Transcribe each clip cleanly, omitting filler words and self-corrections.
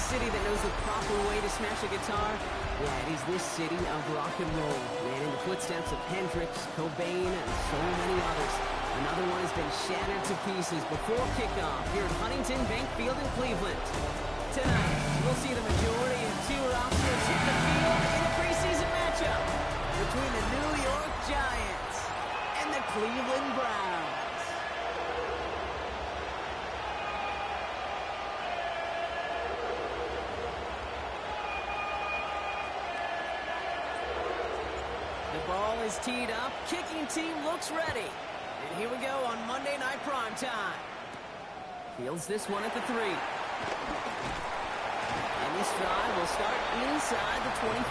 city that knows the proper way to smash a guitar, yeah, it is this city of rock and roll. Man, in the footsteps of Hendrix, Cobain, and so many others. Another one has been shattered to pieces before kickoff here at Huntington Bank Field in Cleveland. Tonight, we'll see the majority of two rosters hit the field in a preseason matchup between the New York Giants and the Cleveland Browns. The ball is teed up. Kicking team looks ready. And here we go on Monday Night Primetime. Fields this one at the 3. And this drive will start inside the 25.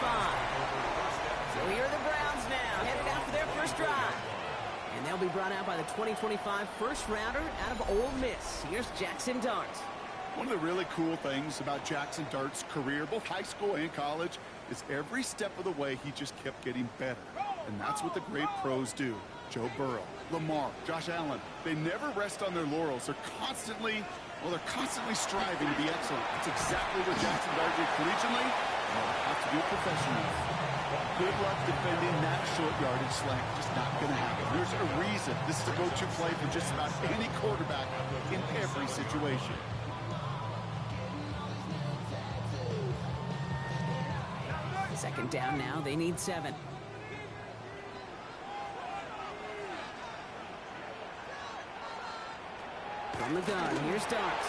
So here are the Browns now, headed out for their first drive. And they'll be brought out by the 2025 first rounder out of Ole Miss. Here's Jackson Dart. One of the really cool things about Jackson Dart's career, both high school and college, is every step of the way he just kept getting better. And that's what the great pros do. Joe Burrow, Lamar, Josh Allen, they never rest on their laurels. They're constantly striving to be excellent. That's exactly what Jackson Dart did collegiately, and will have to do professionally. Good luck defending that short yardage slant. Just not going to happen. There's a reason this is a go-to play for just about any quarterback in every situation. Second down now, they need 7. From the gun, here's Dart.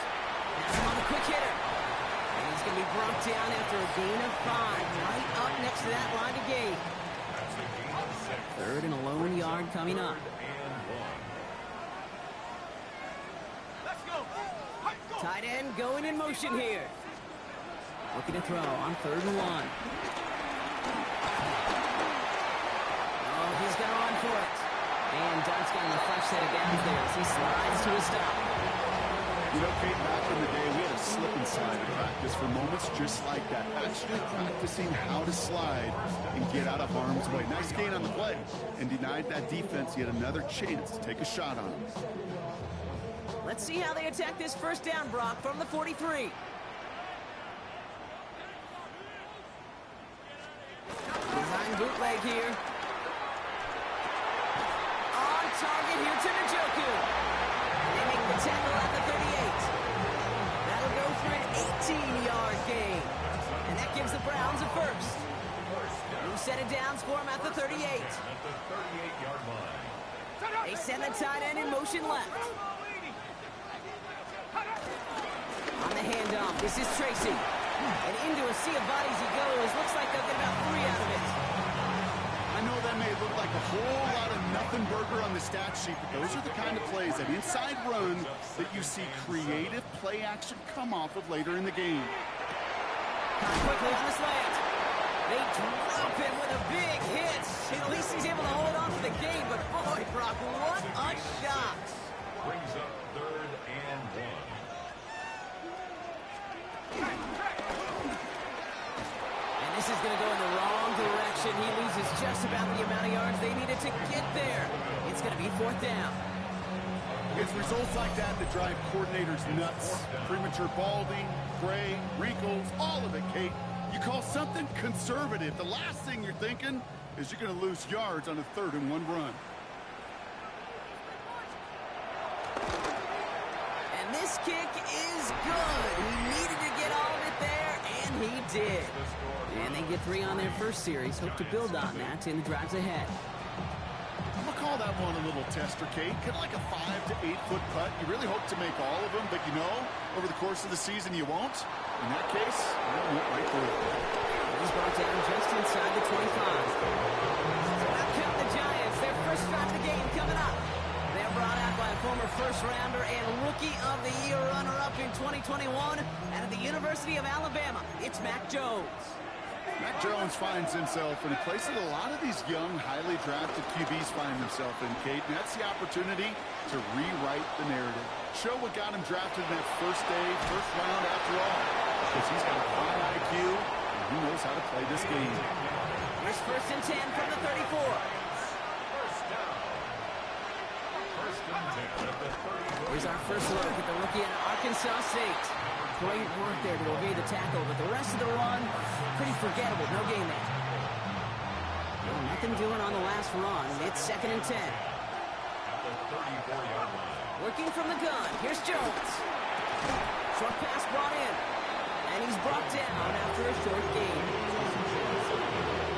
That's him on the quick hitter. And he's going to be brought down after a gain of 5, right up next to that line of gain. 3rd and a lone yard coming up. Tight end going in motion here. Looking to throw on 3rd and 1. Oh, he's going to run for it. And Dart's got him a fresh set of downs there as he slides to a stop. You know, Kate, back in the day, we had a slip and slide in practice for moments just like that. Actually practicing how to slide and get out of harm's way. Nice gain on the play, and denied that defense yet another chance to take a shot on him. Let's see how they attack this first down, Brock, from the 43. Design bootleg here. On target here to Njoku. They make the tackle at the 38. That'll go for an 18-yard gain. And that gives the Browns a first. New set of downs for him at the 38. They send the tight end in motion left. On the handoff, this is Tracy. And into a sea of bodies he goes. Looks like they'll get about 3 out of it. I know that may look like a whole lot of nothing burger on the stat sheet, but those are the kind of plays, that inside run, that you see creative play action come off of later in the game. Caught quickly on the slant. They drop him with a big hit. At least he's able to hold on to the game, but boy, Brock, what a shot. Brings up 3rd and 1. And this is going to go in the wrong direction. He loses just about the amount of yards they needed to get there. It's going to be 4th down. It's results like that that drive coordinators nuts. Premature balding, gray, wrinkles, all of it, Kate. You call something conservative, the last thing you're thinking is you're going to lose yards on a 3rd and 1 run. And this kick is good. He needed to get all of it there, and he did. And they get 3 on their first series. Hope to build on that in the drives ahead. I'm going to call that one a little tester, Kate. Kind of like a 5 to 8 foot putt. You really hope to make all of them, but you know, over the course of the season, you won't. In that case, you went right through it. He's brought down just inside the 25. So out come the Giants. Their first drive of the game coming up. They're brought out by a former first-rounder and Rookie of the Year runner-up in 2021 out of the University of Alabama. It's Mac Jones. Mac Jones finds himself in a place that a lot of these young, highly drafted QBs find themselves in, Kate. And that's the opportunity to rewrite the narrative. Show what got him drafted in that first round after all. Because he's got a high IQ, and he knows how to play this game. Here's 1st and 10 from the 34. Here's our first look at the rookie at Arkansas State. Great work there to evade the tackle, but the rest of the run, pretty forgettable. No gain there. Well, nothing doing on the last run. It's 2nd and 10. At the 34-yard line. Working from the gun. Here's Jones. Short pass brought in. And he's brought down after a short gain.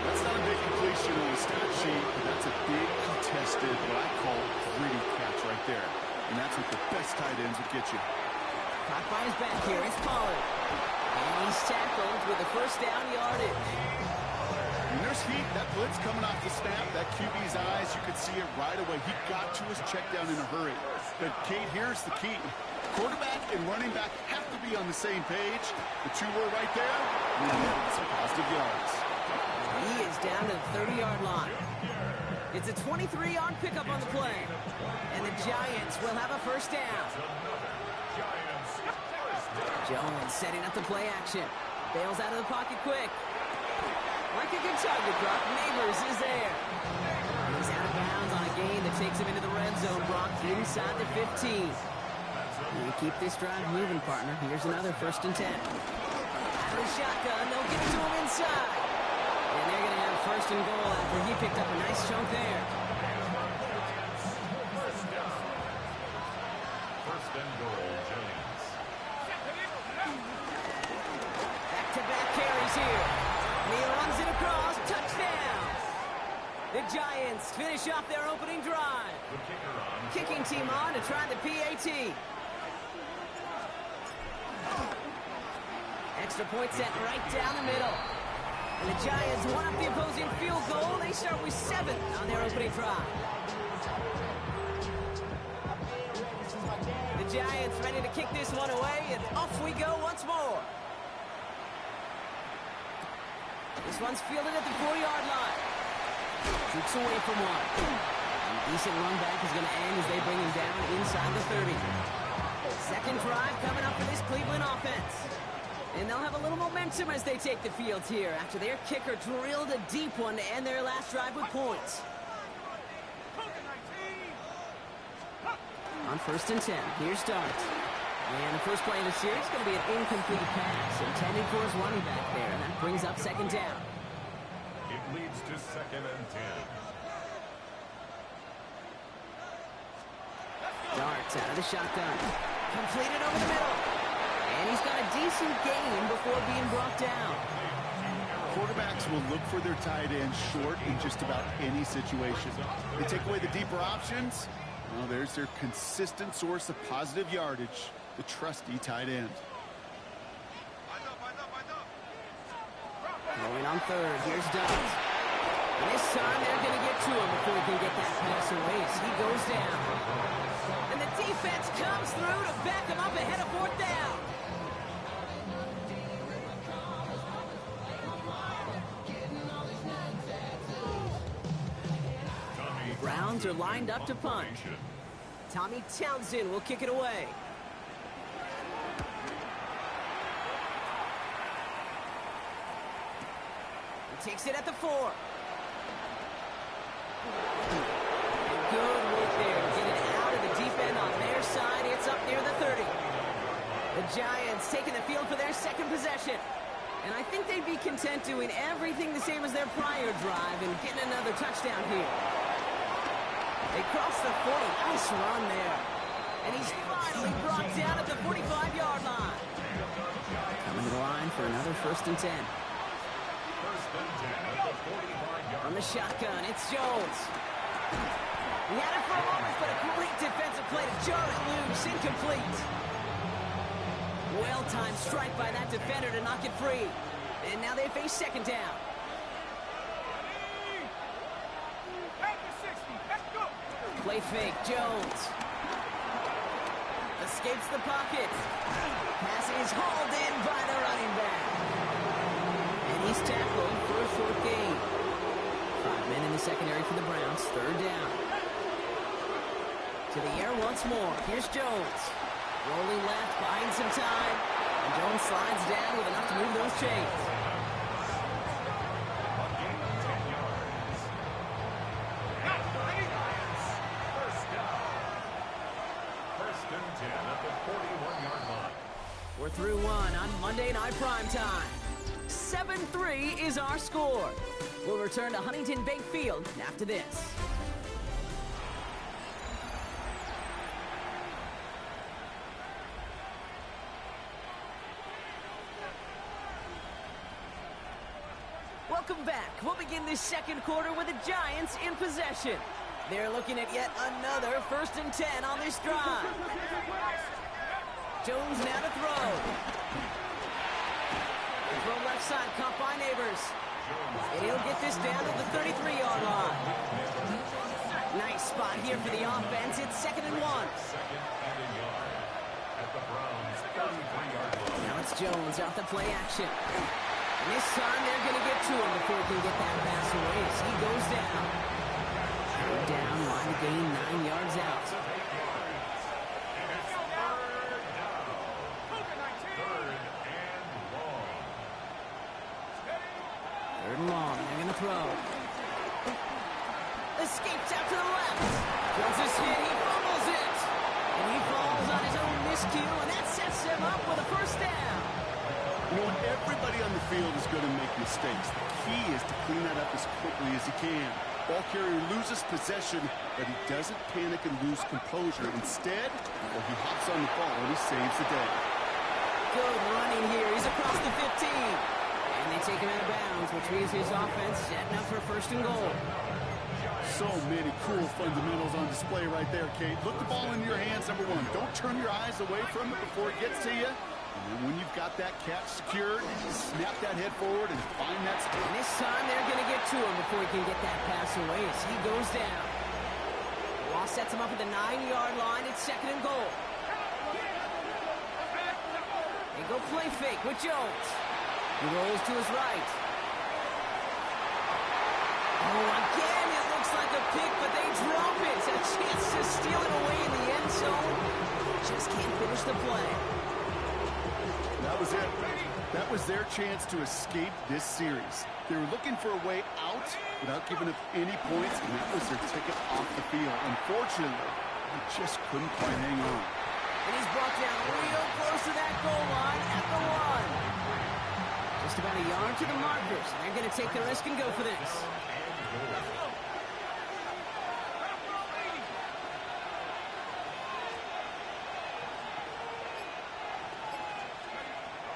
That's not a big completion on the stat sheet, but that's a big contested, what I call gritty catch right there. And that's what the best tight ends would get you. Caught by his back here. It's Pollard. And he's tackled with a first down yardage. When there's heat, that blitz coming off the snap, that QB's eyes, you could see it right away. He got to his check down in a hurry. But, Kate, here's the key. Quarterback and running back have to be on the same page. The two were right there. Some positive yards. He is down to the 30-yard line. It's a 23-yard pickup on the play. And the Giants will have a first down. Jones setting up the play action. Bails out of the pocket quick. Like a good target drop, Neighbors is there. He's out of bounds on a gain that takes him into the red zone, Brock, inside the 15. You keep this drive moving, partner. Here's another 1st and 10. Out of the shotgun, they'll get it to him inside. And they're going to have 1st and goal after he picked up a nice chunk there. First and goal, Giants. Back-to-back carries here. And he runs it across. Touchdown. The Giants finish off their opening drive. The kicker on. Kicking team on to try the PAT. Extra point set right down the middle. And the Giants want up the opposing field goal. They start with 7 on their opening drive. The Giants ready to kick this one away, and off we go once more. This one's fielded at the 4-yard line. Shoots away from one. And decent run back is going to end as they bring him down inside the 30. Second drive coming up for this Cleveland offense. And they'll have a little momentum as they take the field here after their kicker drilled a deep one to end their last drive with points. On 1st and 10, here's Dart. And the first play of the series is going to be an incomplete pass intended for his running back there, and that brings up 2nd down. It leads to 2nd and 10. Darts out of the shotgun. Completed over the middle. And he's got a decent gain before being brought down. Quarterbacks will look for their tight end short in just about any situation. They take away the deeper options. Well, there's their consistent source of positive yardage, the trusty tight end. Going on 3rd, here's Dodds. And this time they're going to get to him before he can get that pass away as he goes down. And the defense comes through to back him up ahead of 4th down. Browns are lined up to punt. Tommy Townsend will kick it away. He takes it at the 4. Good work there. Get it out of the deep end on their side. It's up near the 30. The Giants taking the field for their second possession. And I think they'd be content doing everything the same as their prior drive and getting another touchdown here. They cross the 40. Nice run there. And he's finally brought down at the 45-yard line. Coming to the line for another 1st and 10. From the shotgun, it's Jones. He had it for a moment, but a great defensive play to jar it loose. Incomplete. Well-timed strike by that defender to knock it free. And now they face 2nd down. Play fake, Jones. Escapes the pocket. Pass is hauled in by the running back. And he's tackled for a short gain. 5 men in the secondary for the Browns. 3rd down. To the air once more. Here's Jones. Rolling left, buying some time. And Jones slides down with enough to move those chains. through one on Monday Night Primetime. 7-3 is our score. We'll return to Huntington Bank Field after this. Welcome back. We'll begin this second quarter with the Giants in possession. They're looking at yet another 1st and 10 on this drive. Jones now to throw. The throw left side, caught by Neighbors. And he'll get this down to the 33-yard line. Nice spot here for the offense. It's 2nd and 1. Now it's Jones off the play action. And this time they're going to get to him before he can get that pass away as he goes down. Down, line to gain 9 yards out. Third and long, they're going to throw. Escapes out to the left. Jones is hit, he fumbles it. And he falls on his own miscue, and that sets him up with a 1st down. You know, everybody on the field is going to make mistakes. The key is to clean that up as quickly as he can. Ball carrier loses possession, but he doesn't panic and lose composure. Instead, he hops on the ball and he saves the day. Good running here. He's across the 15. And they take him out of bounds, which means his offense setting up for 1st and goal. So many cool fundamentals on display right there, Kate. Look the ball in your hands, number one. Don't turn your eyes away from it before it gets to you. And then when you've got that catch secured, snap that head forward and find that spot. And this time they're going to get to him before he can get that pass away as he goes down. Law sets him up at the 9-yard line. It's 2nd and goal. They go play fake with Jones. He rolls to his right. Oh, again, it looks like a pick, but they drop it. A chance to steal it away in the end zone. Just can't finish the play. That was it. That was their chance to escape this series. They were looking for a way out without giving up any points, and that was their ticket off the field. Unfortunately, they just couldn't quite hang on. And he's brought down real close to that goal line at the 1. Just about a yard to the markers. They're going to take the risk and go for this.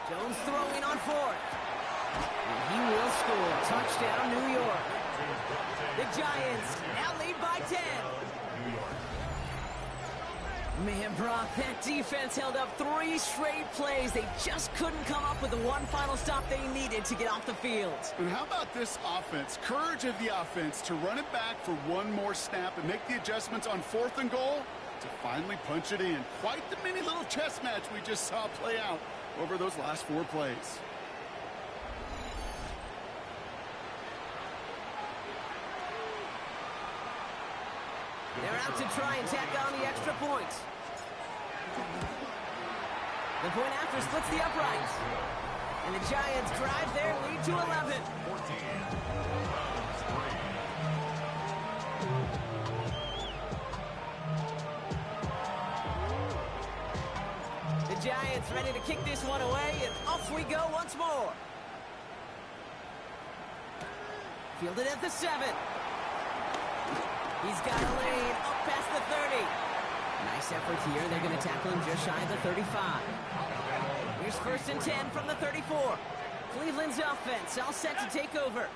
Jones throwing on 4th. And he will score. Touchdown, New York. The Giants now lead by 10. Man, Brock, that defense held up 3 straight plays. They just couldn't come up with the one final stop they needed to get off the field. And how about this offense? Courage of the offense to run it back for one more snap and make the adjustments on 4th and goal to finally punch it in. Quite the mini little chess match we just saw play out over those last 4 plays. They're out to try and tack on the extra point. The point after splits the uprights. And the Giants drive their lead to 11. The Giants ready to kick this one away, and off we go once more. Fielded at the 7. He's got a lane up past the 30. Nice effort here. They're going to tackle him just shy of the 35. Here's 1st and 10 from the 34. Cleveland's offense all set to take over.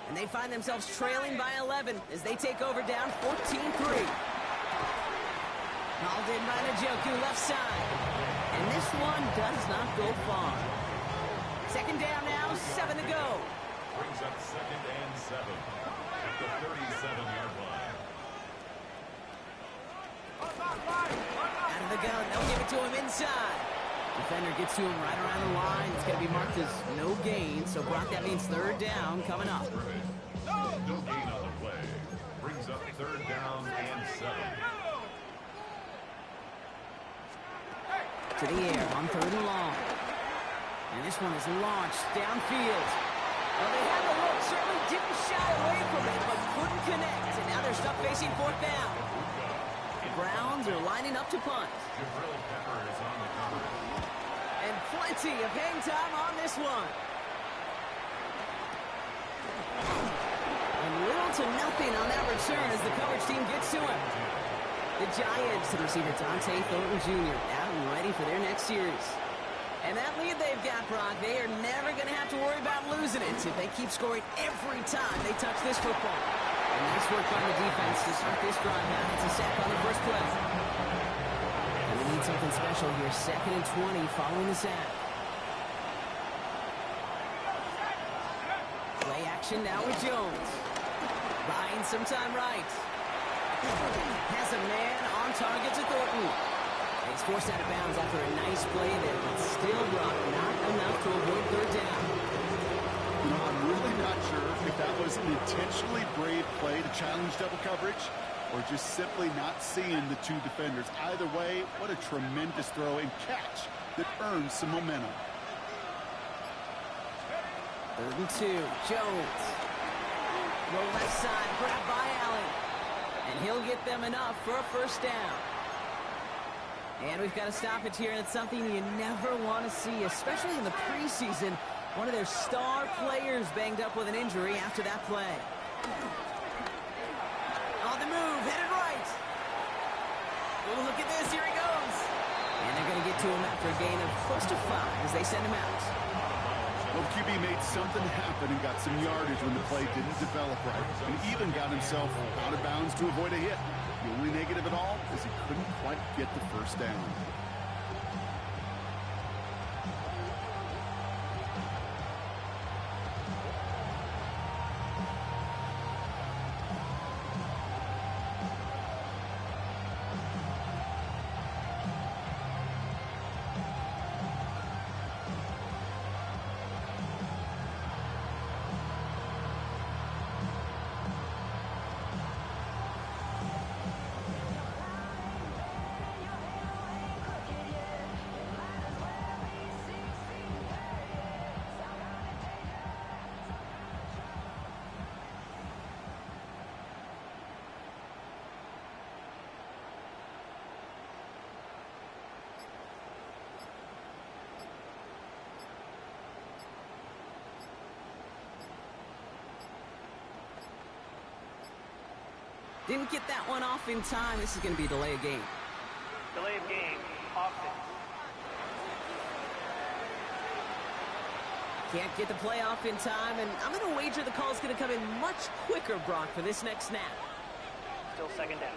And they find themselves trailing by 11 as they take over down 14-3. Hauled in by Njoku left side. And this one does not go far. 2nd down now, 7 to go. Brings up 2nd and 7 at the 37-yard line. Out of the gun, they'll give it to him inside. Defender gets to him right around the line. It's going to be marked as no gain, so Brock, that means 3rd down coming up. No gain on the play. Brings up 3rd down and 7. To the air on 3rd and long. And this one is launched downfield. Well, they had the look, certainly didn't shy away from it, but couldn't connect. And now they're stuck facing 4th down. The Browns are lining up to punt. Jabril Pepper is on the cover. And play Plenty of hang time on this one. And little to nothing on that return as the coverage team gets to him. The Giants, the receiver Dante Thornton Jr., out and ready for their next series. And that lead they've got, Brock, they are never going to have to worry about losing it if they keep scoring every time they touch this football. And nice work by the defense to start this drive out. It's a sack on the first play. And we need something special here. 2nd and 20 following the sack. Play action now with Jones. Buying some time right. Has a man on target to Thornton. He's forced out of bounds after a nice play there, but still Brock not enough to avoid 3rd down. You know, I'm really not sure if that was an intentionally brave play to challenge double coverage or just simply not seeing the two defenders. Either way, what a tremendous throw and catch that earns some momentum. 3rd and 2, Jones. The left side, grabbed by Allen. And he'll get them enough for a 1st down. And we've got a stoppage here, and it's something you never want to see, especially in the preseason. One of their star players banged up with an injury after that play. On the move, headed right. Oh, look at this, here he goes. And they're going to get to him after a gain of close to 5 as they send him out. Well, QB made something happen and got some yardage when the play didn't develop right, and even got himself out of bounds to avoid a hit. The only negative at all is he couldn't quite get the 1st down. Didn't get that one off in time. This is going to be a delay of game. Delay of game, offense. Can't get the play off in time, and I'm going to wager the call's going to come in much quicker, Brock, for this next snap. Still 2nd down.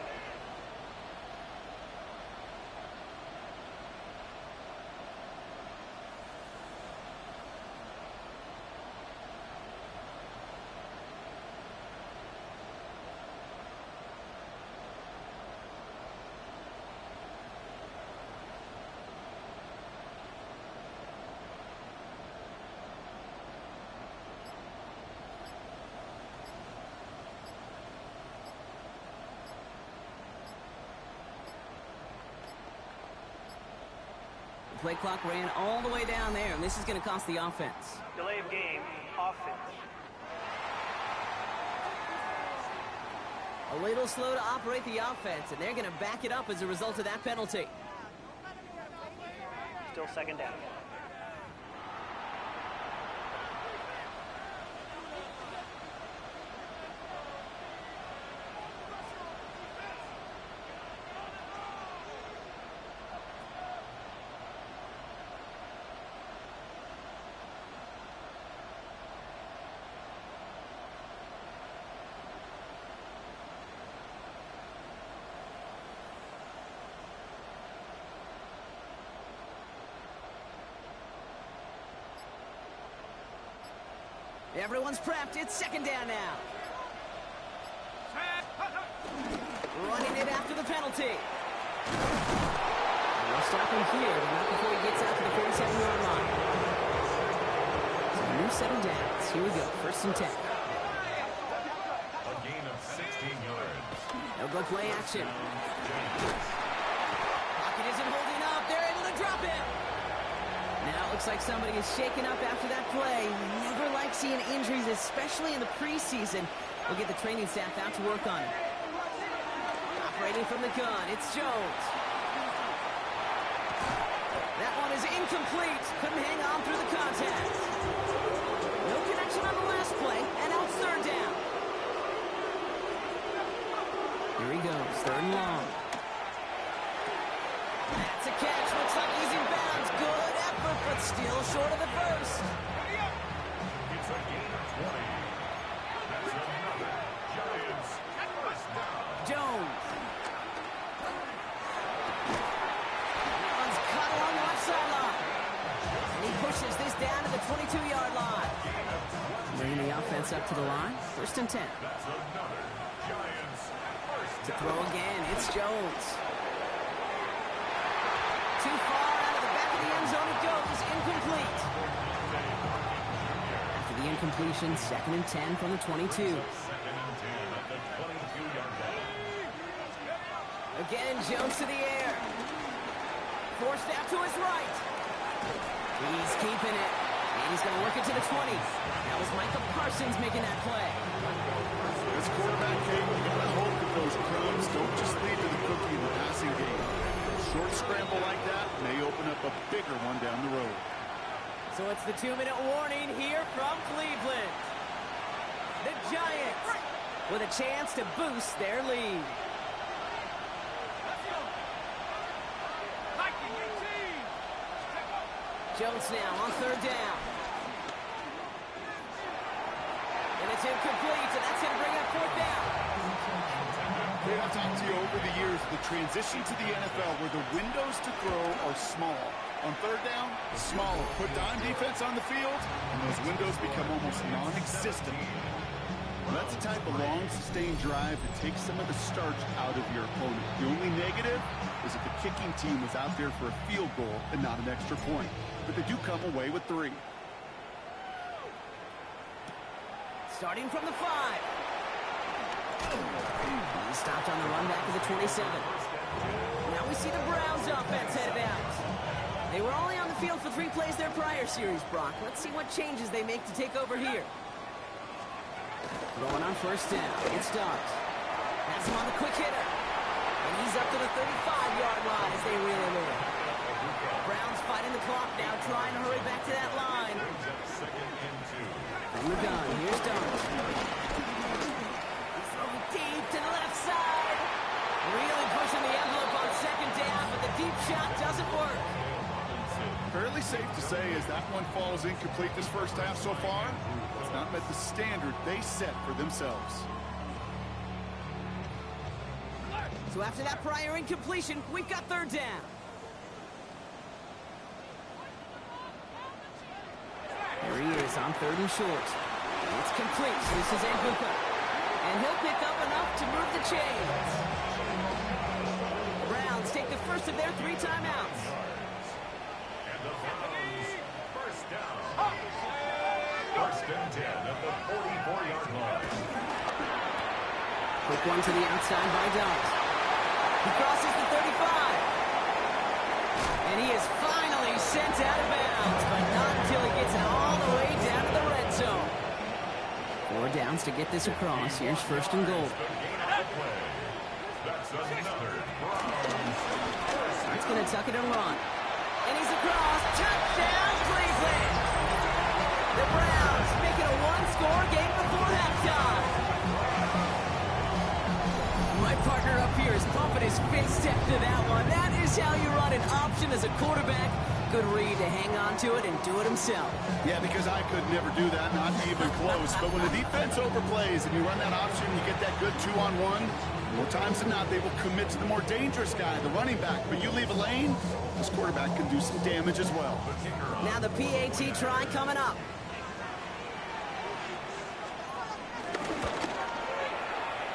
Play clock ran all the way down there, and this is going to cost the offense. Delay of game, offense. A little slow to operate the offense, and they're going to back it up as a result of that penalty. Still 2nd down. Everyone's prepped. It's 2nd down now. Running it after the penalty. And we'll stop him here, but not before he gets out to the 47-yard line. So a new 7 downs. Here we go. 1st and 10. A gain of 16 yards. They'll go play action. Pocket isn't holding up. They're able to drop it. Now it looks like somebody is shaken up after that play. We never like seeing injuries, especially in the preseason. We'll get the training staff out to work on it. Operating from the gun, it's Jones. That one is incomplete. Couldn't hang on through the contact. No connection on the last play, and now it's third down. Here he goes, third and long. That's a catch. Looks like he's in bounds. Good effort, but still short of the first. It's a gain of 20. That's another Giants first down. Jones. One's caught along the left sideline. And he pushes this down to the 22-yard line. Bringing the offense up to the line. First and 10. That's another Giants first To down. throw again, it's Jones. Too far out of the back of the end zone it goes. Incomplete. After the incompletion, second and 10 from the 22. Second and 10 at the 22-yard line. Again, Jones to the air. Forced out to his right. He's keeping it. And he's going to work it to the 20. That was Micah Parsons making that play. As quarterback, Kate, you gotta hope that those crumbs don't just lead to the cookie in the passing game. A short scramble like that may open up a bigger one down the road. So it's the 2-minute warning here from Cleveland. The Giants with a chance to boost their lead. Jones now on third down. And it's incomplete, and that's going to bring up fourth down. Kate, I've talked to you over the years, the transition to the NFL where the windows to throw are small. On third down, smaller. Put dime defense on the field, and those windows become almost non-existent. That's the type of long, sustained drive that takes some of the starch out of your opponent. The only negative is if the kicking team was out there for a field goal and not an extra point. But they do come away with 3. Starting from the 5. He stopped on the run back of the 27. Now we see the Browns offense headed out. They were only on the field for 3 plays their prior series, Brock. Let's see what changes they make to take over here. Going on first down. It's Dobbs. Has him on the quick hitter. And he's up to the 35-yard line as they reel him in. Browns fighting the clock now, trying to hurry back to that line. Second and 2. From the gun, here's Dobbs. He's throwing deep to the left side. Really pushing the envelope on second down, but the deep shot doesn't work. Fairly safe to say as that one falls incomplete this first half so far, it's not met the standard they set for themselves. So after that prior incompletion, we've got third down. Here he is on third and short. It's complete. So this is Anguka. And he'll pick up enough to move the chains. Browns take the first of their 3 timeouts. And the Browns first down. First and 10 at the 44-yard line. Quick one to the outside by Dobbs. He crosses the 35. And he is finally sent out of bounds, but not until he gets it all the way down to the red zone. 4 downs to get this across. Here's first and goal. That's another Browns. He's going to tuck it and run. And he's across. Touchdown, Cleveland! The Browns make it a 1-score game before halftime. My partner up here is pumping his fist after that one. That is how you run an option as a quarterback. Good read to hang on to it and do it himself. Yeah, because I could never do that, not even close. But when the defense overplays and you run that option, you get that good 2-on-1, more times than not, they will commit to the more dangerous guy, the running back. But you leave a lane, this quarterback can do some damage as well. Now the PAT try coming up.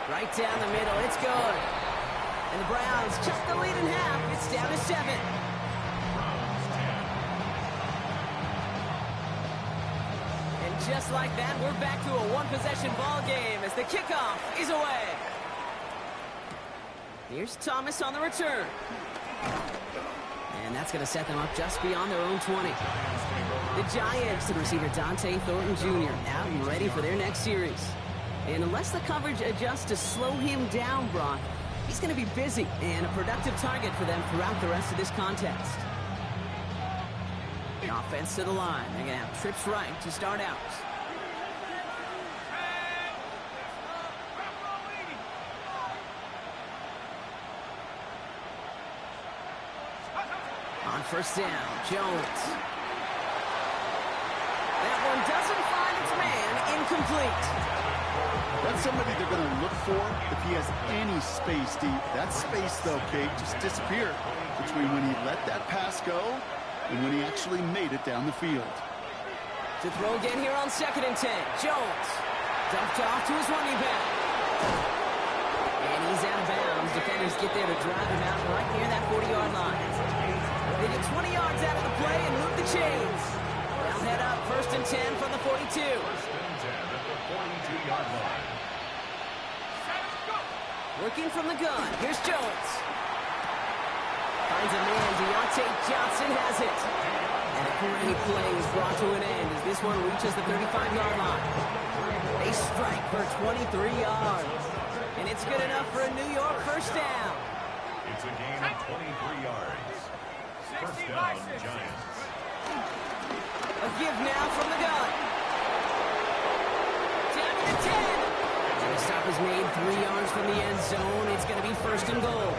Right down the middle, it's good. And the Browns cut the lead in half. It's down to 7. And just like that, we're back to a 1-possession ball game as the kickoff is away. Here's Thomas on the return. And that's going to set them up just beyond their own 20. The Giants, the receiver Dante Thornton Jr., out and ready for their next series. And unless the coverage adjusts to slow him down, Brock, he's going to be busy and a productive target for them throughout the rest of this contest. The offense to the line. They're going to have trips right to start out. On first down, Jones. That one doesn't find its man. Incomplete. That's somebody they're going to look for if he has any space deep. That space, though, Kate, just disappeared between when he let that pass go and when he actually made it down the field. To throw again here on 2nd and 10. Jones dumped off to his running back. And he's out of bounds. Defenders get there to drive him out right near that 40-yard line. They get 20 yards out of the play and move the chains. They'll head up 1st and 10 from the 42. 1st and 10 at the 42-yard line. Working from the gun. Here's Jones. Finds a man. Deontay Johnson has it. And a great play is brought to an end as this one reaches the 35-yard line. They strike for 23 yards. And it's good enough for a New York first down. It's a gain of 23 yards. First down, Giants. A give now from the gun. Down to the 10. And the stop is made 3 yards from the end zone. It's going to be 1st and goal.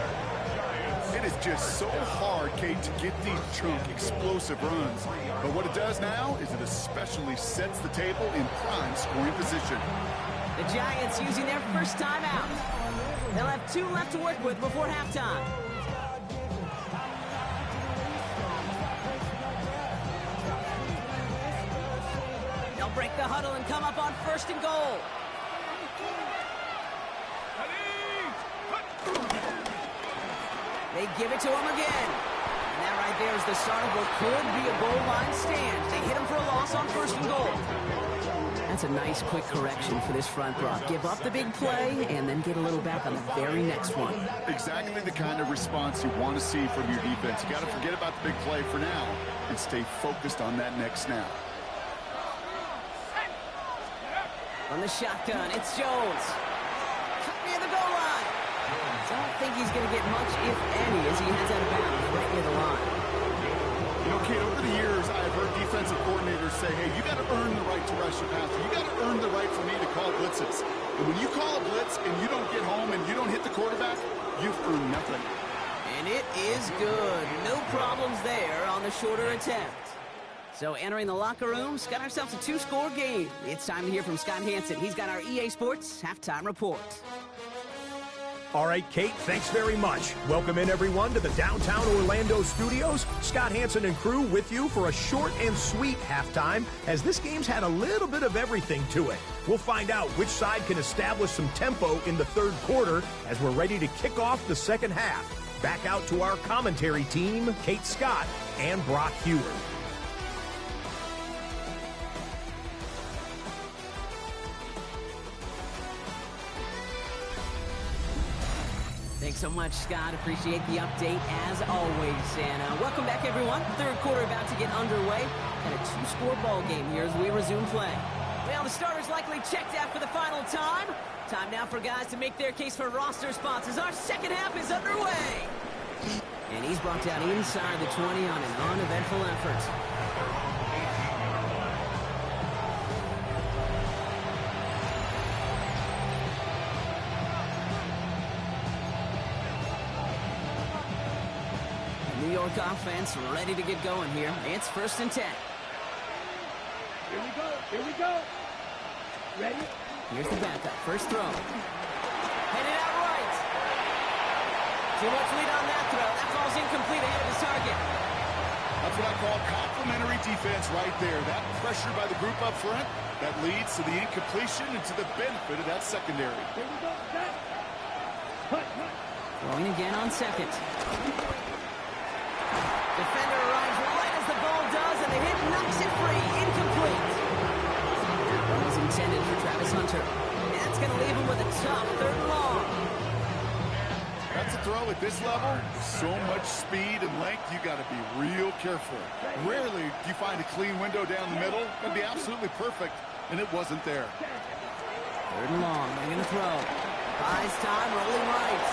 It is just so hard, Kate, to get these chunk, explosive runs. But what it does now is it especially sets the table in prime scoring position. The Giants using their first time out. They'll have 2 left to work with before halftime. They'll break the huddle and come up on 1st and goal. They give it to him again. And that right there is the start of what could be a goal line stand. They hit him for a loss on 1st and goal. That's a nice quick correction for this front block. Give up the big play and then get a little back on the very next one. Exactly the kind of response you want to see from your defense. You got to forget about the big play for now and stay focused on that next snap. On the shotgun, it's Jones. Near the goal line. Don't think he's going to get much, if any, as he heads out of bounds right near the line. You know, Kate, over the years, I've heard defensive coordinators say, hey, you got to earn the right to rush your passer. You got to earn the right for me to call blitzes. And when you call a blitz and you don't get home and you don't hit the quarterback, you've earned nothing. And it is good. No problems there on the shorter attempt. So entering the locker room, got ourselves a 2-score game. It's time to hear from Scott Hansen. He's got our EA Sports halftime report. All right, Kate, thanks very much. Welcome in, everyone, to the downtown Orlando studios. Scott Hansen and crew with you for a short and sweet halftime, as this game's had a little bit of everything to it. We'll find out which side can establish some tempo in the 3rd quarter as we're ready to kick off the 2nd half. Back out to our commentary team, Kate Scott and Brock Heward. Thanks so much, Scott. Appreciate the update as always. And welcome back, everyone. 3rd quarter about to get underway. And a 2-score ball game here as we resume play. Well, the starters likely checked out for the final time. Time now for guys to make their case for roster spots as our 2nd half is underway. And he's brought down inside the 20 on an uneventful effort. New York offense ready to get going here. It's 1st and 10. Here we go. Here we go. Ready? Here's the backup. First throw. Headed out right. Too much lead on that throw. That falls incomplete ahead of his target. That's what I call complementary defense right there. That pressure by the group up front, that leads to the incompletion and to the benefit of that secondary. Here we go. Set. Hut, hut. Throwing again on 2nd. Defender arrives right as the ball does, and the hit knocks it free. Incomplete. That one was intended for Travis Hunter. And that's going to leave him with a tough 3rd and long. That's a throw at this level. So much speed and length, you got to be real careful. Rarely do you find a clean window down the middle. That'd be absolutely perfect, and it wasn't there. 3rd and long. They're going to throw. Buys time, rolling right.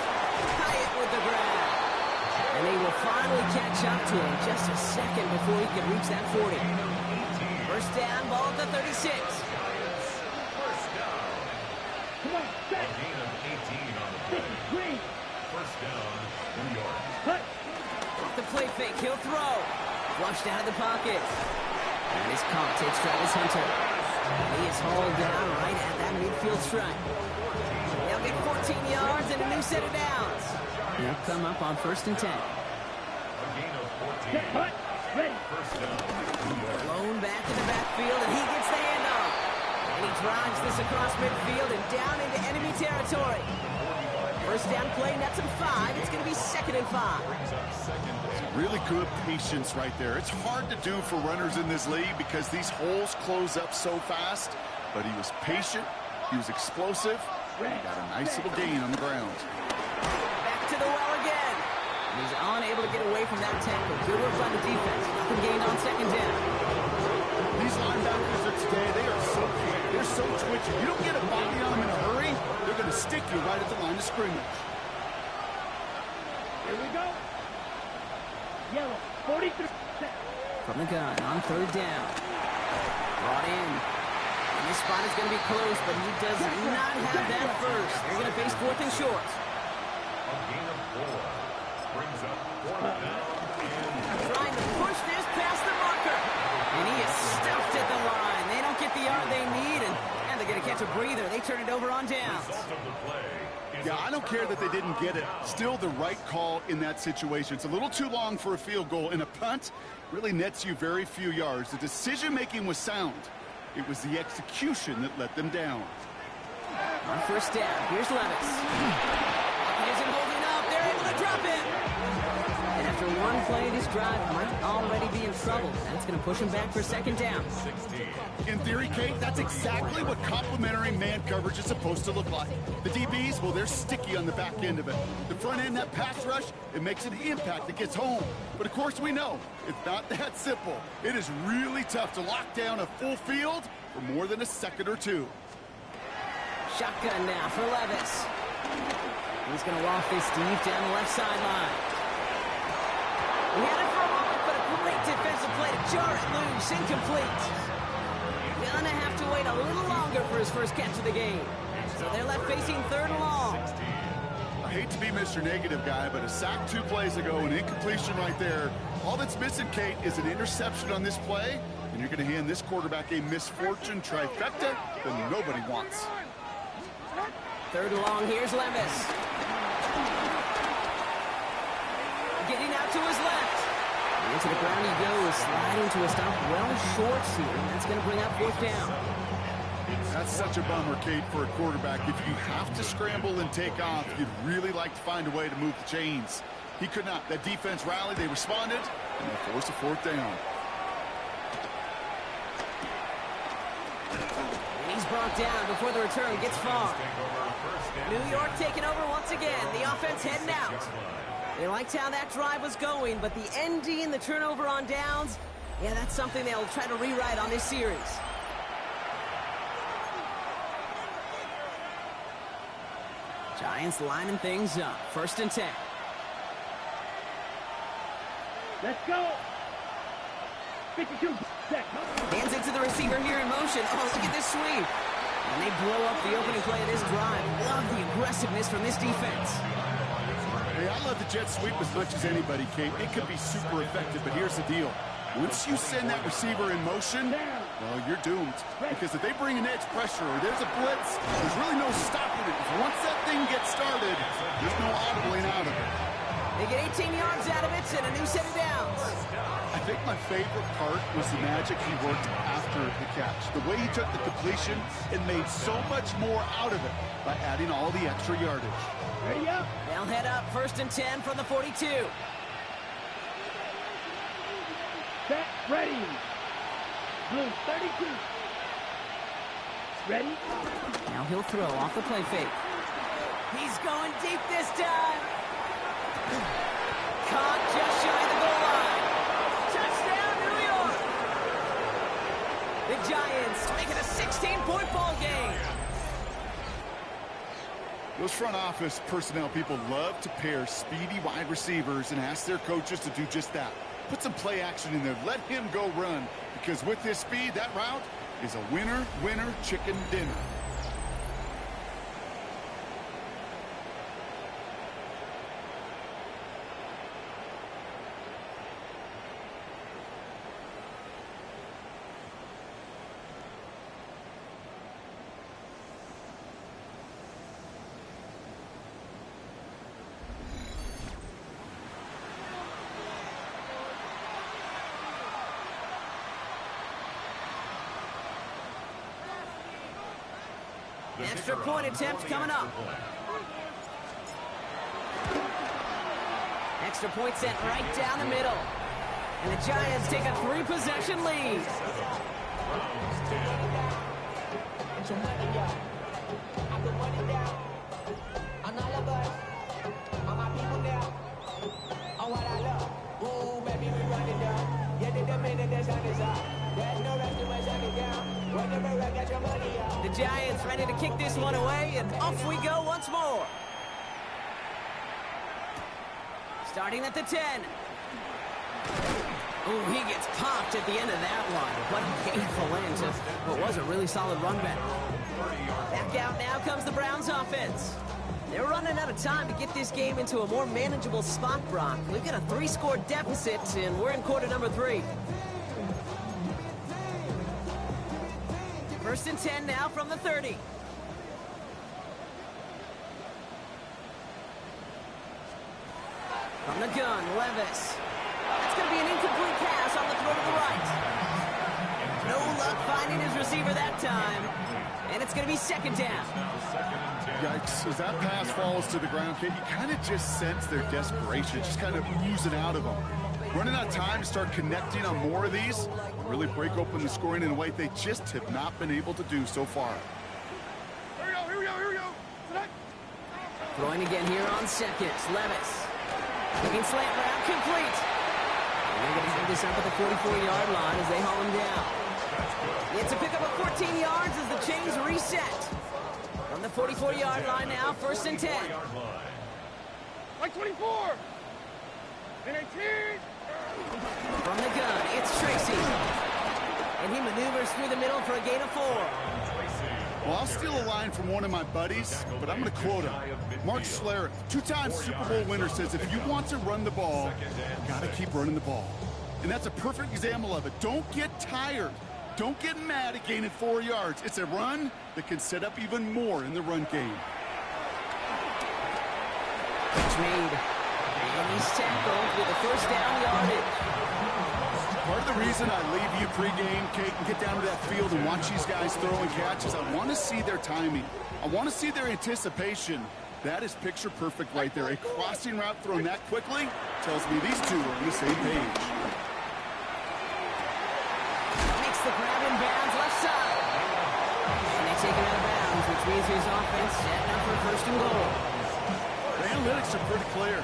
Hyatt with the grab. And they will finally catch up to him just a second before he can reach that 40. First down, ball at the 36. First down. Come on, A set. gain of 18 on the play. Green. First down, New York. Cut. Off the play fake, he'll throw. Flushed out of the pocket. And his caught, takes Travis Hunter. And he is hauled down right at that midfield stripe. They'll get 14 yards and a new set of downs. They'll come up on 1st and 10. A gain of 14. Set. Cut. Ready. First down, New York. Blown back in the backfield, and he gets the handoff. And he drives this across midfield and down into enemy territory. First down play, nets him 5. It's going to be 2nd and 5. Really good patience right there. It's hard to do for runners in this league because these holes close up so fast. But he was patient, he was explosive, and he got a nice little gain on the ground. Back to the well again. And he's unable to get away from that tackle. Good work by the defense. Nothing gained on 2nd down. These linebackers of today, they are so quick. They're so twitchy. You don't get a body on them in a hurry, they're going to stick you right at the line of scrimmage. Here we go. Yellow. 43. Set. From the gun on 3rd down. Brought in. And this spot is going to be close, but he does not have that first. They're going to face 4th and short. A gain of 4. Brings up 4th down. Trying to push this past the marker. And he is stuffed at the line. They don't get the yard they need, and they're going to catch a breather. They turn it over on downs. Result of the play is Yeah, I don't care that they didn't get it. Still the right call in that situation. It's a little too long for a field goal, and a punt really nets you very few yards. The decision-making was sound. It was the execution that let them down. On 1st down, here's Levis. He isn't holding up. They're able to drop it. And after one play, this drive might already be in trouble. That's going to push him back for 2nd down. 16. In theory, Kate, that's exactly what complementary man coverage is supposed to look like. The DBs, well, they're sticky on the back end of it. The front end, that pass rush, it makes an impact that gets home. But of course, we know it's not that simple. It is really tough to lock down a full field for more than a second or two. Shotgun now for Levis. He's going to loft this deep down the left sideline. He had it for a moment, but a great defensive play to jar it loose. Incomplete. Gonna have to wait a little longer for his first catch of the game. So they're left facing 3rd and long. I hate to be Mr. Negative guy, but a sack 2 plays ago, an incompletion right there. All that's missing, Kate, is an interception on this play, and you're going to hand this quarterback a misfortune trifecta that nobody wants. 3rd and long, here's Levis. Getting out to his left. Into the ground he goes, sliding to a stop well short here. That's going to bring up 4th down. That's such a bummer, Kate, for a quarterback. If you have to scramble and take off, you'd really like to find a way to move the chains. He could not. That defense rallied, they responded, and they forced a 4th down. And he's brought down before the return gets far. New York taking over once again. The offense heading out. They liked how that drive was going, but the ND and the turnover on downs, yeah, that's something they'll try to rewrite on this series. Giants lining things up. 1st and 10. Let's go. 52. Set. Hands it to the receiver here in motion. Oh, look at this sweep. And they blow up the opening play of this drive. Love the aggressiveness from this defense. Hey, I love the jet sweep as much as anybody, Kate. It could be super effective, but here's the deal. Once you send that receiver in motion, well, you're doomed. Because if they bring an edge pressure or there's a blitz, there's really no stopping it. Once that thing gets started, there's no audibling out of it. They get 18 yards out of it and a new set of downs. I think my favorite part was the magic he worked after the catch. The way he took the completion and made so much more out of it by adding all the extra yardage. Ready up. They'll head up 1st and 10 from the 42. Set. Ready. Blue 32. Ready. Now he'll throw off the play fake. He's going deep this time. Caught just shy of the goal line. Touchdown, New York. The Giants make it a 16-point ball game. Those front office personnel people love to pair speedy wide receivers and ask their coaches to do just that. Put some play action in there. Let him go run. Because with his speed, that route is a winner, winner, chicken dinner. Extra point attempt coming up. Extra point sent right down the middle. And the Giants take a 3-possession lead. The Giants ready to kick this one away, and off we go once more. Starting at the 10. Oh, he gets popped at the end of that one. What a painful end to what was a really solid run back. Back out now comes the Browns offense. They're running out of time to get this game into a more manageable spot, Brock. We've got a 3-score deficit, and we're in quarter number 3. First and 10 now from the 30. From the gun, Levis. That's going to be an incomplete pass on the throw to the right. No luck finding his receiver that time. And it's going to be second down. Yikes, as that pass falls to the ground, Kate, you kind of just sense their desperation, just kind of oozing out of them. Running out of time to start connecting on more of these, and really break open the scoring in a way they just have not been able to do so far. Here we go. Throwing again here on seconds, Levis. Looking slant route, complete. And they're going to have this up at the 44-yard line as they haul him down. It's a pickup of 14 yards as the chains reset. From the 44-yard line now, first and 10. Like 24. And 18. From the gun, it's Tracy. And he maneuvers through the middle for a gain of 4. Well, I'll steal a line from one of my buddies, but I'm going to quote him. Mark Schlereth, 2-time Super Bowl winner, says if you want to run the ball, you got to keep running the ball. And that's a perfect example of it. Don't get tired. Don't get mad at gaining 4 yards. It's a run that can set up even more in the run game. Catch made. And he's tackled with a first down yardage. Part of the reason I leave you pregame, Kate, and get down to that field and watch these guys throw and catch is I want to see their timing. I want to see their anticipation. That is picture perfect right there. A crossing route thrown that quickly tells me these two are on the same page. Makes the grab in bounds left side. And they take him out of bounds, which means his offense setting up for first and goal. The analytics are pretty clear.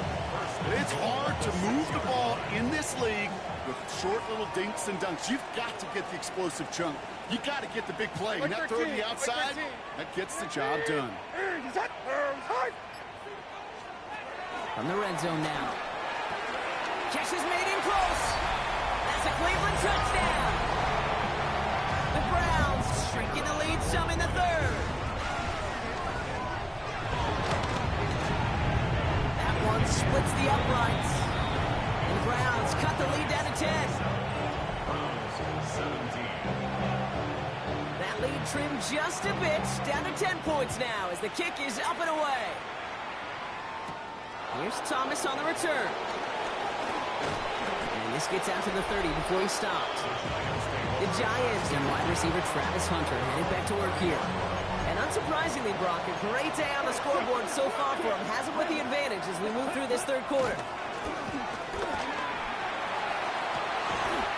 It's hard to move the ball in this league with short little dinks and dunks. You've got to get the explosive chunk. You got to get the big play. And that throw to the outside, that gets the job done. From the red zone now. Catch is made in close. That's a Cleveland touchdown. The Browns shrinking the lead some in the third. That one splits the uprights. And the Browns cut the lead down to 10. That lead trimmed just a bit, down to 10 points now as the kick is up and away. Here's Thomas on the return. And this gets out to the 30 before he stopped. The Giants and wide receiver Travis Hunter headed back to work here. And unsurprisingly, Brock, a great day on the scoreboard so far for him. Has him with the advantage as we move through this third quarter.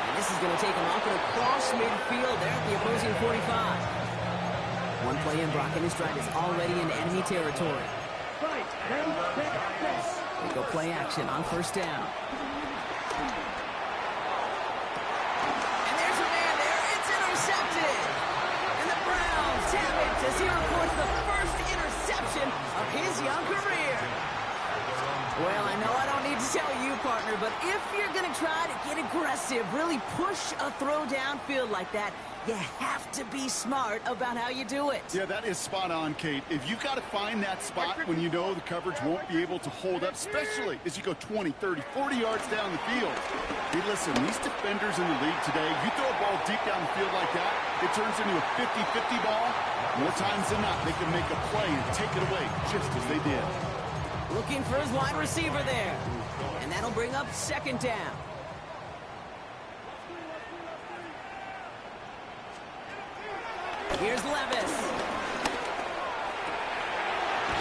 And this is going to take him off and across midfield there at the opposing 45. One play in, Brock, and his drive is already in enemy territory. They go play action on first down. And there's a man there. It's intercepted. And the Browns have it as he records the first interception of his young career. Well, I know I don't need to tell you, partner, but if you're going to try to get aggressive, really push a throw downfield like that, you have to be smart about how you do it. Yeah, that is spot on, Kate. If you've got to find that spot when you know the coverage won't be able to hold up, especially as you go 20, 30, 40 yards down the field. Hey, listen, these defenders in the league today, you throw a ball deep down the field like that, it turns into a 50-50 ball. More times than not, they can make a play and take it away, just as they did. Looking for his wide receiver there. And that'll bring up second down. Here's Levis.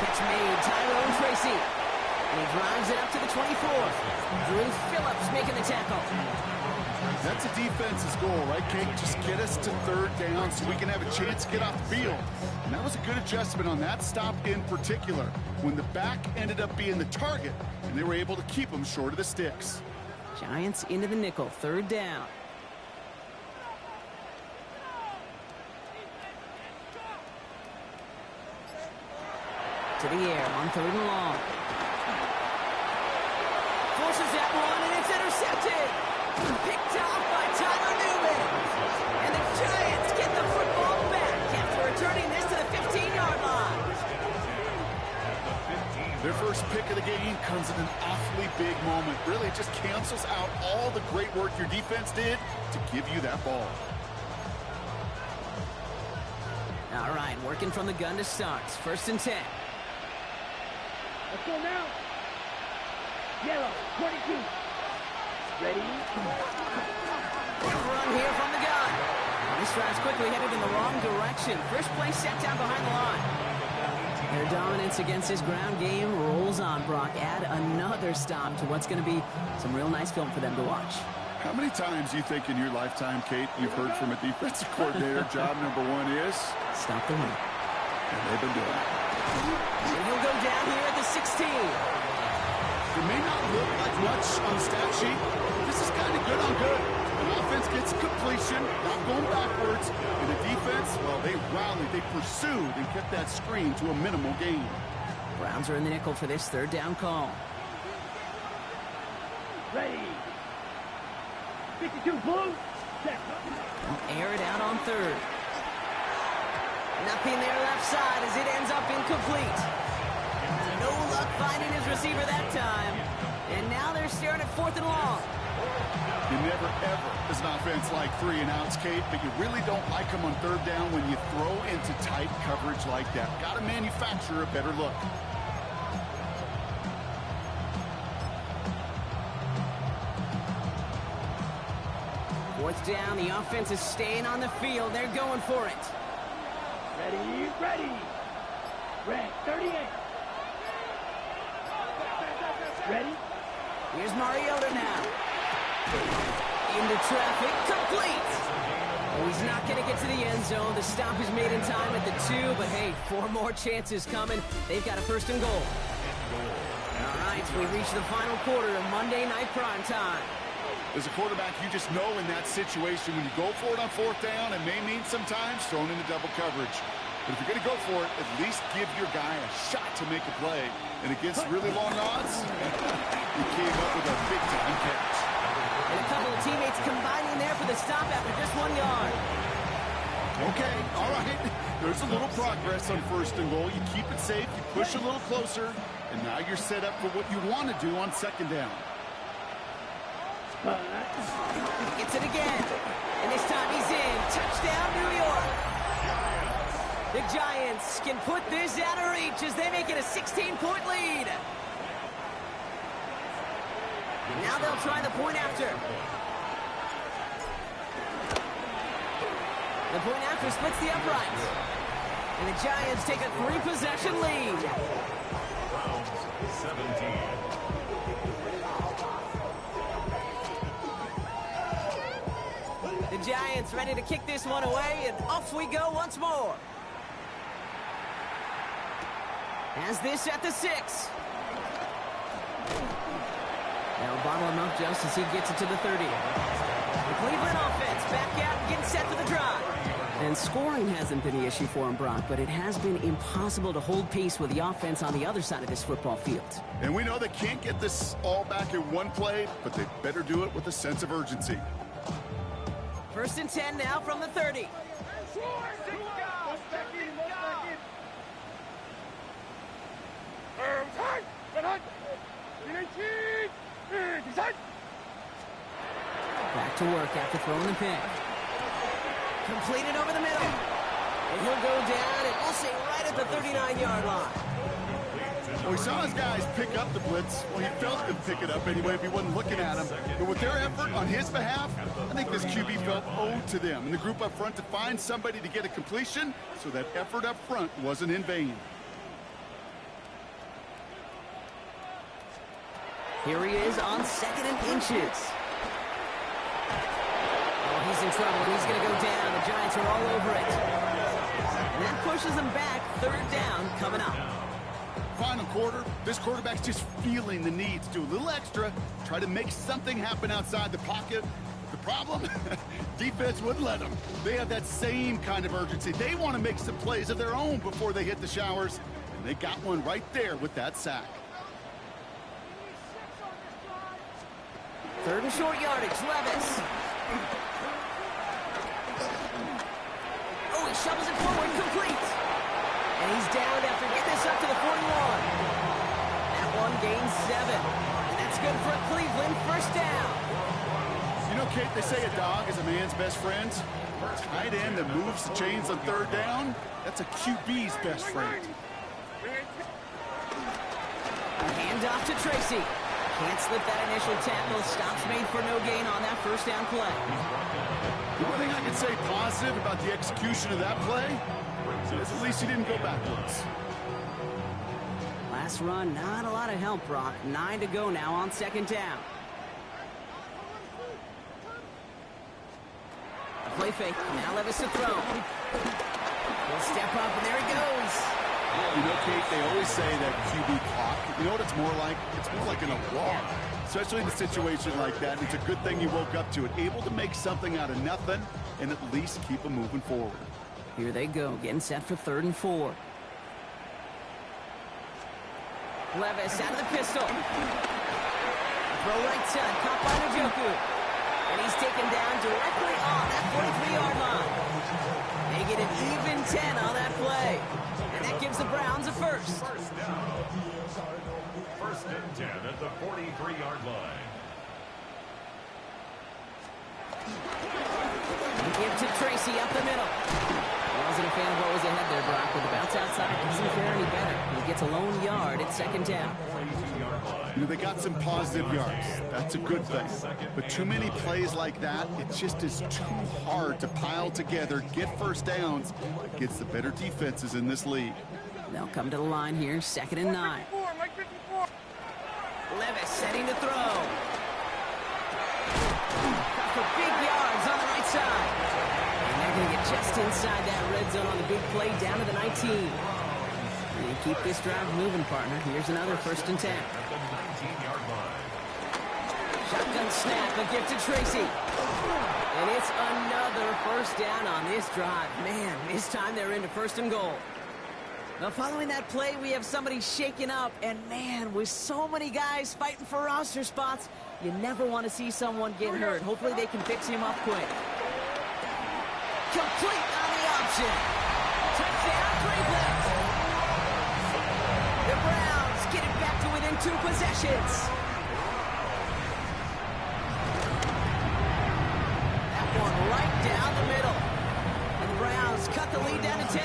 Catch made, Tyrone Tracy. And he drives it up to the 24. Drew Phillips making the tackle. That's a defense's goal, right, Kate? Just get us to third down so we can have a chance to get off the field. And that was a good adjustment on that stop in particular, when the back ended up being the target, and they were able to keep him short of the sticks. Giants into the nickel, third down. To the air on third and long. Forces that one, and it's intercepted. Picked off by Tyler Newman. And the Giants get the football back after returning this to the 15-yard line. Their first pick of the game comes at an awfully big moment. Really, it just cancels out all the great work your defense did to give you that ball. All right, working from the gun to start. First and 10. Let's go now. Yellow, 22. Ready? Run here from the gun. This drive's quickly headed in the wrong direction. First play set down behind the line. Their dominance against this ground game rolls on, Brock. Add another stop to what's going to be some real nice film for them to watch. How many times do you think in your lifetime, Kate, you've heard from a defensive coordinator, job number one is? Stop the run. And they've been doing it. And he'll go down here at the 16. It may not look like much on the stat sheet. This is kind of good on good. An offense gets completion, not going backwards. And the defense, well, they rallied, they pursued, and kept that screen to a minimal gain. Browns are in the nickel for this third down call. Ready. 52 blue. Check. Air it out on third. Nothing there left side as it ends up incomplete. No luck finding his receiver that time. And now they're staring at fourth and long. You never, ever, as an offense, like 3 and outs, Kate, but you really don't like them on third down when you throw into tight coverage like that. Got to manufacture a better look. Fourth down, the offense is staying on the field. They're going for it. Ready, ready. Red, 38. Ready? Here's Mariota now. Into traffic, complete. Oh, he's not going to get to the end zone. The stop is made in time at the 2, but hey, 4 more chances coming. They've got a first and goal. All right, we reach the final quarter of Monday Night Prime Time. As a quarterback, you just know in that situation when you go for it on fourth down, it may mean sometimes thrown into double coverage. But if you're going to go for it, at least give your guy a shot to make a play. And against really long odds, he came up with a big-time catch. And a couple of teammates combining there for the stop after just 1 yard. Okay, all right. There's a little progress on first and goal. You keep it safe, you push a little closer, and now you're set up for what you want to do on second down. Gets it again. And this time he's in. Touchdown, New York. The Giants can put this out of reach as they make it a 16-point lead. Now they'll try the point after. The point after splits the uprights. And the Giants take a 3-possession lead. Browns 17. The Giants ready to kick this one away, and off we go once more. Has this at the 6. They'll bottle him up just as he gets it to the 30. The Cleveland offense back out and getting set for the drive. And defense, scoring hasn't been the issue for him, Brock, but it has been impossible to hold pace with the offense on the other side of this football field. And we know they can't get this all back in one play, but they better do it with a sense of urgency. 1st and 10 now from the 30. Back to work after throwing the pick. Completed over the middle. And he'll go down, and we'll say right at the 39-yard line. Well, we saw his guys pick up the blitz. Well, he felt them pick it up anyway if he wasn't looking at him. But with their effort on his behalf, I think this QB felt owed to them and the group up front to find somebody to get a completion, so that effort up front wasn't in vain. Here he is on 2nd and inches. Oh, he's in trouble. He's going to go down. The Giants are all over it. And that pushes him back. 3rd down coming up. Final quarter, this quarterback's just feeling the need to do a little extra, try to make something happen outside the pocket. The problem? Defense wouldn't let them. They have that same kind of urgency. They want to make some plays of their own before they hit the showers, and they got one right there with that sack. 3rd and short yardage, Levis. Oh, he shovels it forward, complete. And he's down after getting this up to the 41. That one gains 7. And that's good for Cleveland. 1st down. You know, Kate, they say a dog is a man's best friend. Tight end that moves the chains on 3rd down, that's a QB's best friend. Hand off to Tracy. Can't slip that initial tackle. Stops made for no gain on that 1st down play. The one thing I can say positive about the execution of that play is at least he didn't go backwards. Last run, not a lot of help, Brock. 9 to go now on 2nd down. A play fake. Now Levis to throw. He'll step up, and there he goes. You know, Kate, they always say that QB clock. You know what it's more like? It's more like an alarm, especially in a situation like that. It's a good thing you woke up to it, able to make something out of nothing and at least keep them moving forward. Here they go, getting set for 3rd and 4. Levis out of the pistol. Throw right side, caught by Njoku. And he's taken down directly on that 43-yard line. They get an even 10 on that play. And that gives the Browns a 1st. 1st and 10 at the 43-yard line. Give to Tracy up the middle. Wasn't a fan of what was ahead there, Brock, but the bounce outside doesn't fare any better. He gets a lone yard at 2nd down. You know, they got some positive yards. That's a good thing. But too many plays like that, it just is too hard to pile together, get 1st downs against the better defenses in this league. They'll come to the line here, 2nd and 9. Levis setting to throw. For big yards on the right side. And they're going to get just inside that red zone on the big play down to the 19. And keep this drive moving, partner. Here's another 1st and 10. Shotgun snap, a gift to Tracy. And it's another 1st down on this drive. Man, this time they're into 1st and goal. Now, following that play, we have somebody shaken up. And, man, with so many guys fighting for roster spots, you never want to see someone get hurt. Hopefully they can fix him up quick. Complete on the option. Touchdown, Cleveland. The Browns get it back to within 2 possessions. That one right down the middle. And the Browns cut the lead down to 10.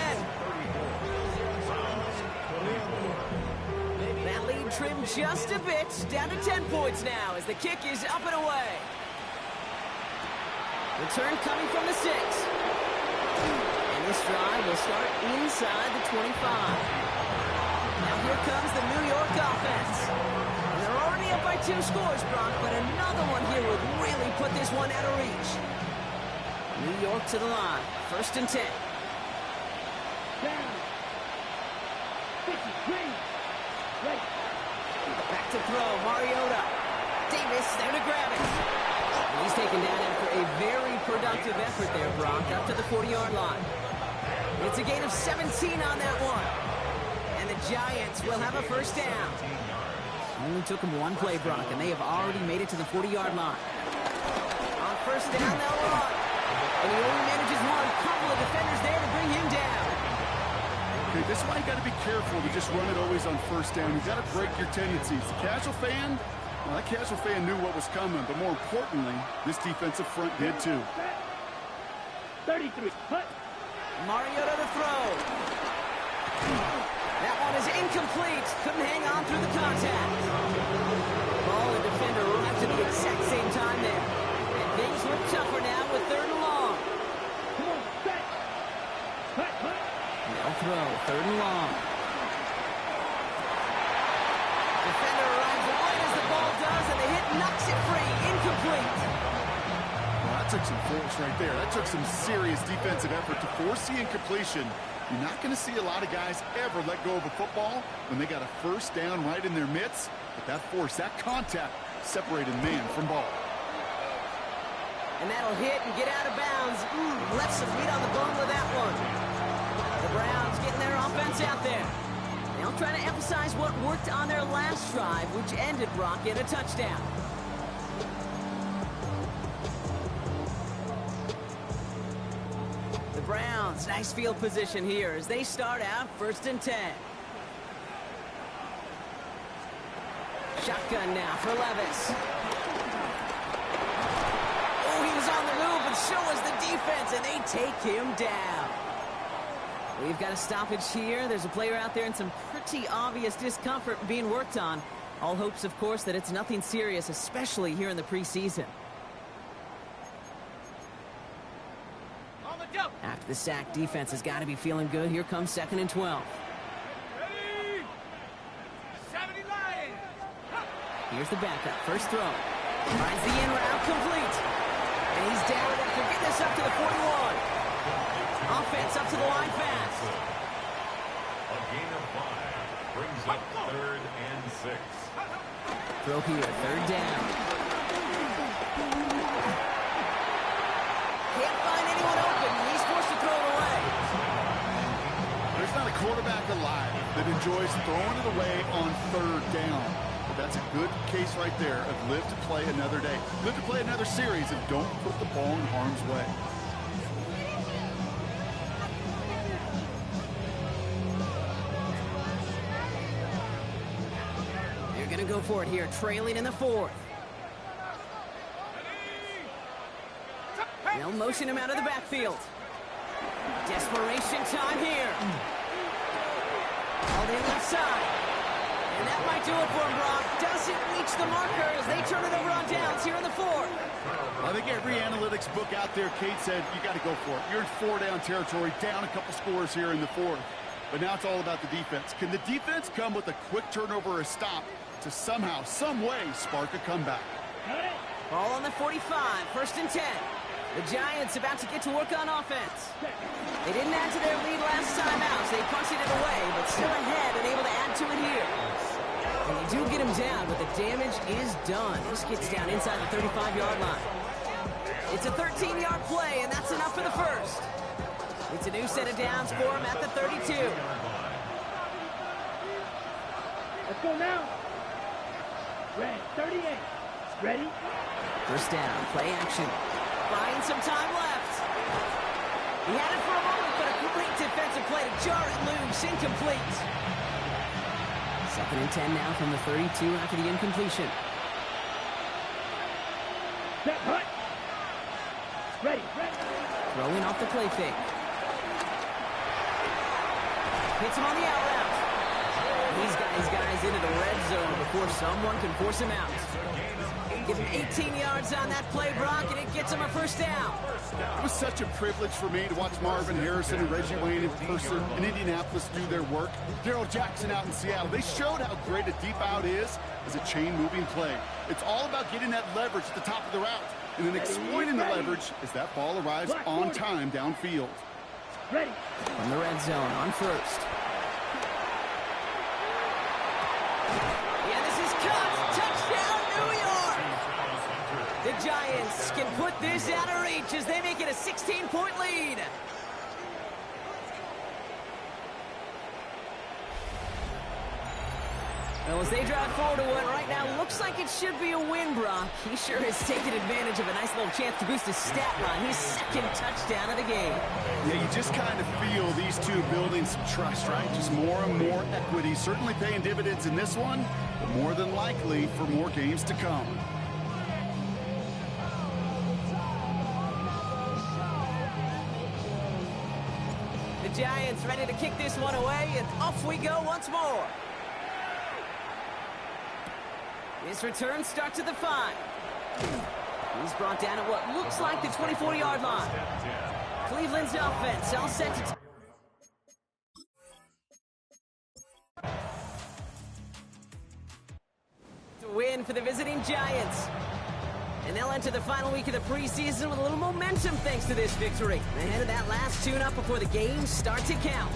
That lead trimmed just a bit, down to 10 points now as the kick is up and away. Return coming from the 6. And this drive will start inside the 25. Now here comes the New York offense. And they're already up by 2 scores, Brock, but another one here would really put this one out of reach. New York to the line, 1st and 10. Down. 53. Right. Back to throw, Mariota. Davis there to grab it. And he's taken down after a very productive effort there, Brock, up to the 40-yard line. It's a gain of 17 on that one. And the Giants will have a first down. Only took them one play, Brock, and they have already made it to the 40-yard line. On first down, they'll run. And he only manages one. Couple of defenders there to bring him down. Okay, this is why you got to be careful to just run it always on first down. You got to break your tendencies. The casual fan, well, that casual fan knew what was coming, but more importantly, this defensive front did too. 33. Hut. Mariota to throw. That one is incomplete. Couldn't hang on through the contact. Ball and defender arrived at the exact same time there. And things look tougher now with 3rd and long. Come on, set. Hut, hut. They'll throw, 3rd and long. Defender arrives right as the ball does, and the hit knocks it free. Incomplete. Well, that took some force right there. That took some serious defensive effort to force the incompletion. You're not going to see a lot of guys ever let go of a football when they got a first down right in their midst. But that force, that contact, separated man from ball. And that'll hit and get out of bounds. Left some meat on the bone with that one. The Browns getting their offense out there. They'll try to emphasize what worked on their last drive, which ended, Brock, in a touchdown. The Browns, nice field position here as they start out 1st and 10. Shotgun now for Levis. Oh, he was on the move, and so was the defense, and they take him down. We've got a stoppage here. There's a player out there in some pretty obvious discomfort being worked on. All hopes, of course, that it's nothing serious, especially here in the preseason. After the sack, defense has got to be feeling good. Here comes 2nd and 12. Ready. 70 Lions. Here's the backup. First throw. Finds the in route complete. And he's down after getting this up to the 41. Offense up to the line fast. A gain of 5 brings up 3rd and 6. Throw here, 3rd down. Can't find anyone open. He's forced to throw it away. There's not a quarterback alive that enjoys throwing it away on 3rd down. But that's a good case right there of live to play another day. Live to play another series and don't put the ball in harm's way. They're going to go for it here, trailing in the 4th. They'll motion him out of the backfield. Desperation time here. All in left side. And that might do it for him, Brock. Doesn't reach the marker as they turn it over on downs here in the 4th. I think every analytics book out there, Kate said, you got to go for it. You're in 4-down territory, down a couple scores here in the 4th. But now it's all about the defense. Can the defense come with a quick turnover or a stop to somehow, some way, spark a comeback? Ball on the 45, 1st and 10. The Giants about to get to work on offense. They didn't add to their lead last time out, so they punted it away, but still ahead and able to add to it here. And they do get him down, but the damage is done. This gets down inside the 35-yard line. It's a 13-yard play, and that's enough for the first. It's a new set of downs for him at the 32. Let's go now. Red, 38. Ready? First down, play action. Buying some time left. He had it for a moment, but a great defensive play to jar it loose. Incomplete. 2nd and 10 now from the 32 after the incompletion. Set, hut. Ready, ready. Throwing off the play fake. Hits him on the out route. He's got his guys into the red zone before someone can force him out. Give him 18 yards on that play, Brock, and it gets him a first down. It was such a privilege for me to watch Marvin Harrison and Reggie Wayne in person in Indianapolis do their work. Darrell Jackson out in Seattle. They showed how great a deep out is as a chain-moving play. It's all about getting that leverage at the top of the route and then exploiting the leverage as that ball arrives on time downfield. Ready. From the red zone on first. Yeah, this is cut. Touchdown, New York. The Giants can put this out of reach as they make it a 16-point lead. Well, as they drive forward to one right now, looks like it should be a win, Brock. He sure has taken advantage of a nice little chance to boost his stat line. His second touchdown of the game. Yeah, you just kind of feel these two building some trust, right? Just more and more equity. Certainly paying dividends in this one, but more than likely for more games to come. The Giants ready to kick this one away, and off we go once more. His return starts at the 5. He's brought down at what looks like the 24-yard line. Cleveland's offense all set to win for the visiting Giants. And they'll enter the final week of the preseason with a little momentum thanks to this victory. Ahead of that last tune-up before the games start to count.